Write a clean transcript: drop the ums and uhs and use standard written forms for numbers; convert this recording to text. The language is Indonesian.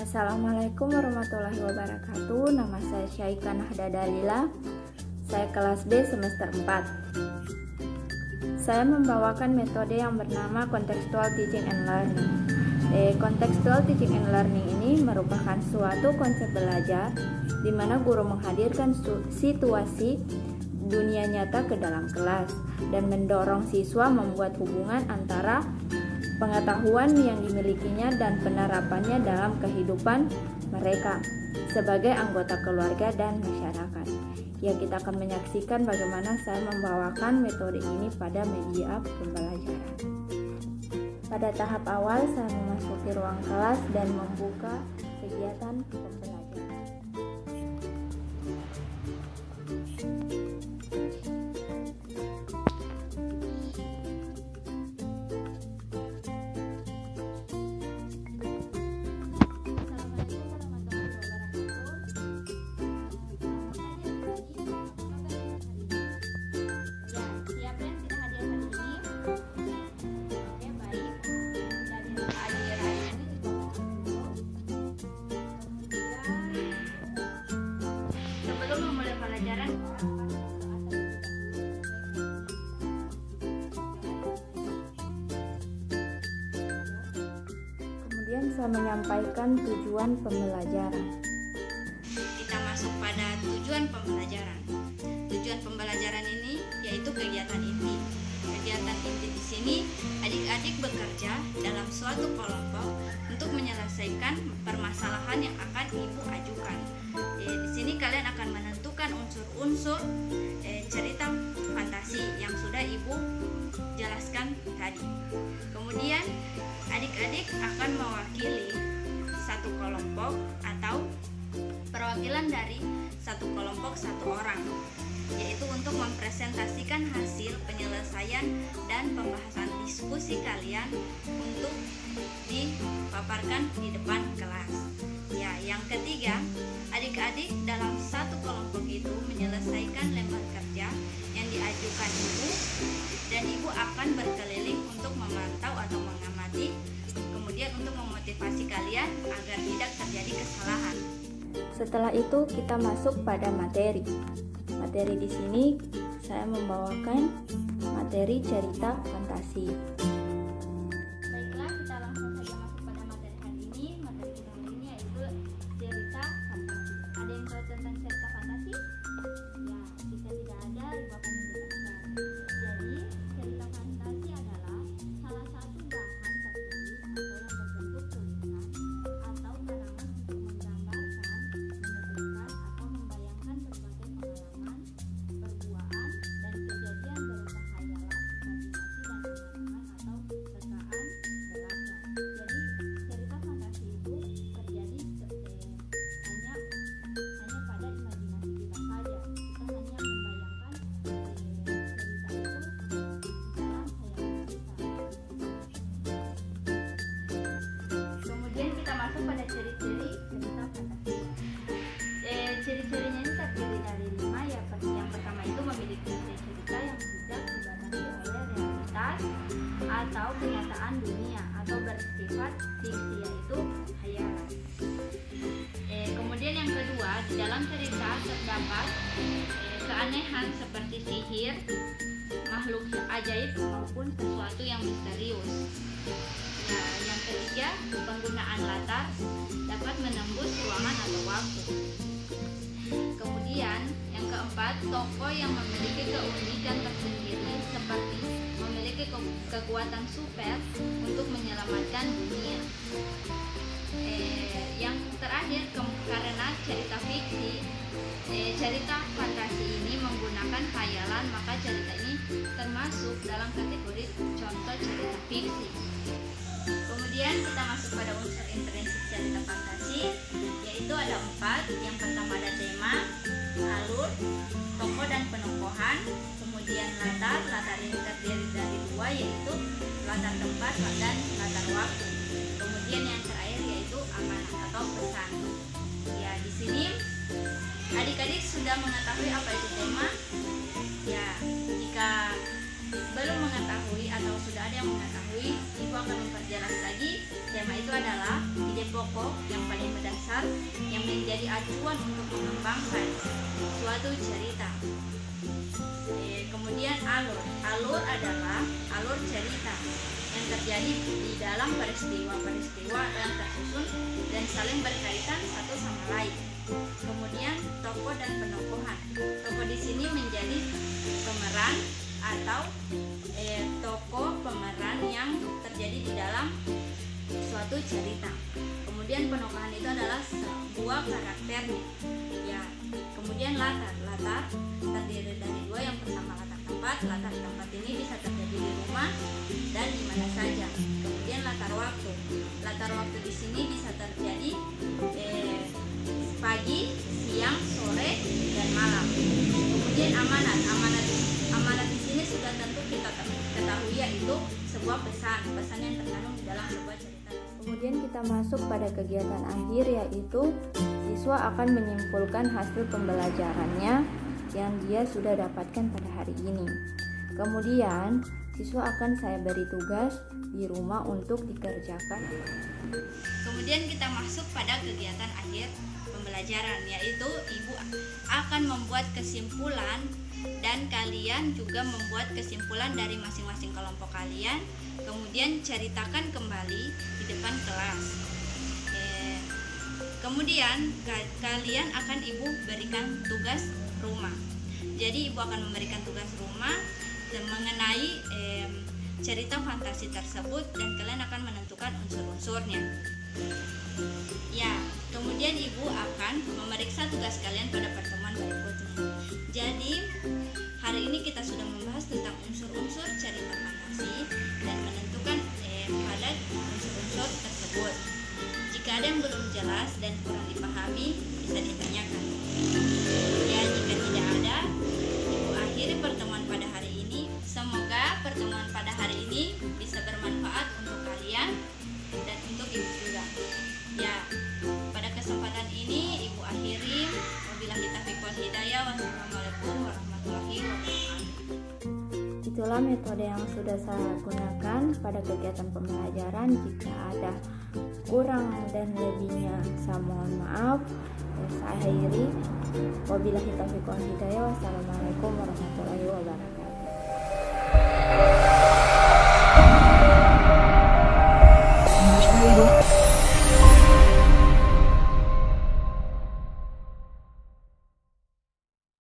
Assalamualaikum warahmatullahi wabarakatuh. Nama saya Syaika Nahda Dalila. Saya kelas B semester 4. Saya membawakan metode yang bernama Contextual Teaching and Learning. Contextual Teaching and Learning ini merupakan suatu konsep belajar di mana guru menghadirkan situasi dunia nyata ke dalam kelas dan mendorong siswa membuat hubungan antara pengetahuan yang dimilikinya dan penerapannya dalam kehidupan mereka sebagai anggota keluarga dan masyarakat. Ya, kita akan menyaksikan bagaimana saya membawakan metode ini pada media pembelajaran. Pada tahap awal, saya memasuki ruang kelas dan membuka kegiatan pembelajaran. Kemudian saya menyampaikan tujuan pembelajaran. Kita masuk pada tujuan pembelajaran. Tujuan pembelajaran ini yaitu kegiatan inti. Kegiatan inti di sini adik-adik bekerja dalam suatu kelompok untuk menyelesaikan permasalahan yang akan ibu ajukan. Di sini kalian akan menentukan unsur-unsur cerita fantasi yang sudah ibu jelaskan tadi. Kemudian adik-adik akan mewakili satu kelompok atau perwakilan dari satu kelompok satu orang, yaitu untuk mempresentasikan hasil penyelesaian dan pembahasan diskusi kalian untuk dipaparkan di depan kelas. Ya, yang ketiga, adik-adik dalam satu kelompok itu menyelesaikan lembar kerja yang diajukan ibu, dan ibu akan berkeliling untuk memantau atau mengamati, kemudian untuk memotivasi kalian agar tidak terjadi kesalahan. Setelah itu kita masuk pada materi. Materi di sini saya membawakan materi cerita fantasi. Baiklah, kita langsung saja masuk pada materi hari ini. Materi kita hari ini yaitu cerita fantasi. Ada yang tahu tentang cerita fantasi? Ya, jika tidak ada, ibu akan menjelaskan. Jadi, cerita fantasi adalah salah satu bahan tertulis atau yang berbentuk tulisan atau karangan untuk menggambarkan, menyebutkan atau membayangkan berbagai pengalaman, perbuatan, dan kejadian berupa khayalan, imajinasi, dan angan-angan atau rekaan belaka. Jadi, cerita fantasi itu terjadi hanya pada imajinasi kita saja. Kita hanya membayangkan cerita itu di dalam khayalan kita. Kemudian kita masuk pada ciri-ciri cerita fantasi. Ciri-cirinya ini terdiri dari 5 ya. Yang pertama itu memiliki cerita yang tidak dibatasi oleh realitas atau kenyataan dunia atau bersifat fiksi, yaitu khayalan. Kemudian yang kedua, di dalam cerita terdapat keanehan seperti sihir, makhluk ajaib maupun sesuatu yang misterius. Nah, yang ketiga, penggunaan latar dapat menembus ruangan atau waktu. Kemudian yang keempat, tokoh yang memiliki keunikan tersendiri seperti memiliki kekuatan super untuk menyelamatkan dunia. Yang terakhir, karena cerita fiksi, cerita fantasi ini menggunakan khayalan, maka cerita ini termasuk dalam kategori contoh cerita fiksi. Kemudian kita masuk pada unsur intrinsik cerita fantasi, yaitu ada 4. Yang pertama ada tema, alur, tokoh dan penokohan, kemudian latar ini terdiri dari dua, yaitu latar tempat dan latar waktu. Kemudian yang terakhir yaitu amanat atau pesan. Ya, di sini adik-adik sudah mengetahui apa itu tema. Ya, jika belum mengetahui atau sudah ada yang mengetahui, Ibu akan memperjelas lagi. Tema itu adalah ide pokok yang paling mendasar yang menjadi acuan untuk mengembangkan suatu cerita. Kemudian alur adalah alur cerita yang terjadi di dalam peristiwa yang tersusun dan saling berkaitan satu sama lain. Kemudian tokoh dan penokohan. Tokoh di sini menjadi pemeran atau tokoh pemeran yang terjadi di dalam suatu cerita. Kemudian penokohan itu adalah sebuah karakternya. Ya, kemudian latar terdiri dari dua, yang pertama latar tempat. Latar tempat ini bisa terjadi di rumah dan di mana saja. Kemudian latar waktu. Latar waktu di sini bisa terjadi pagi, siang, sore, dan malam. Kemudian amanat di sini sudah tentu kita ketahui, yaitu sebuah pesan yang terkandung di dalam sebuah cerita. Kemudian kita masuk pada kegiatan akhir, yaitu siswa akan menyimpulkan hasil pembelajarannya yang dia sudah dapatkan pada hari ini. Kemudian siswa akan saya beri tugas di rumah untuk dikerjakan. Kemudian kita masuk pada kegiatan akhir pembelajaran, yaitu Ibu akan membuat kesimpulan dan kalian juga membuat kesimpulan dari masing-masing kelompok kalian. Kemudian ceritakan kembali di depan kelas. Kemudian kalian akan Ibu berikan tugas rumah. Jadi Ibu akan memberikan tugas rumah mengenai cerita fantasi tersebut dan kalian akan menentukan unsur-unsurnya. Ya, kemudian Ibu akan memeriksa tugas kalian pada pertemuan berikutnya. Jadi, hari ini kita sudah membahas tentang unsur-unsur cerita fantasi dan menentukan pada unsur-unsur tersebut. Jika ada yang belum jelas dan kurang dipahami, bisa ditanyakan. Ya, jika tidak ada, Ibu akhiri pertemuan pada hari ini. Semoga pertemuan pada hari ini bisa bermanfaat untuk kalian dan untuk Ibu juga. Ya, pada kesempatan ini Ibu akhiri. Wabillahi taufiq wal hidayah. Wassalamualaikum warahmatullahi wabarakatuh. Itulah metode yang sudah saya gunakan pada kegiatan pembelajaran. Jika ada kurang dan lebihnya, saya mohon maaf. Saya akhiri. Wabillahi taufiq wal hidayah. Wassalamualaikum warahmatullahi wabarakatuh.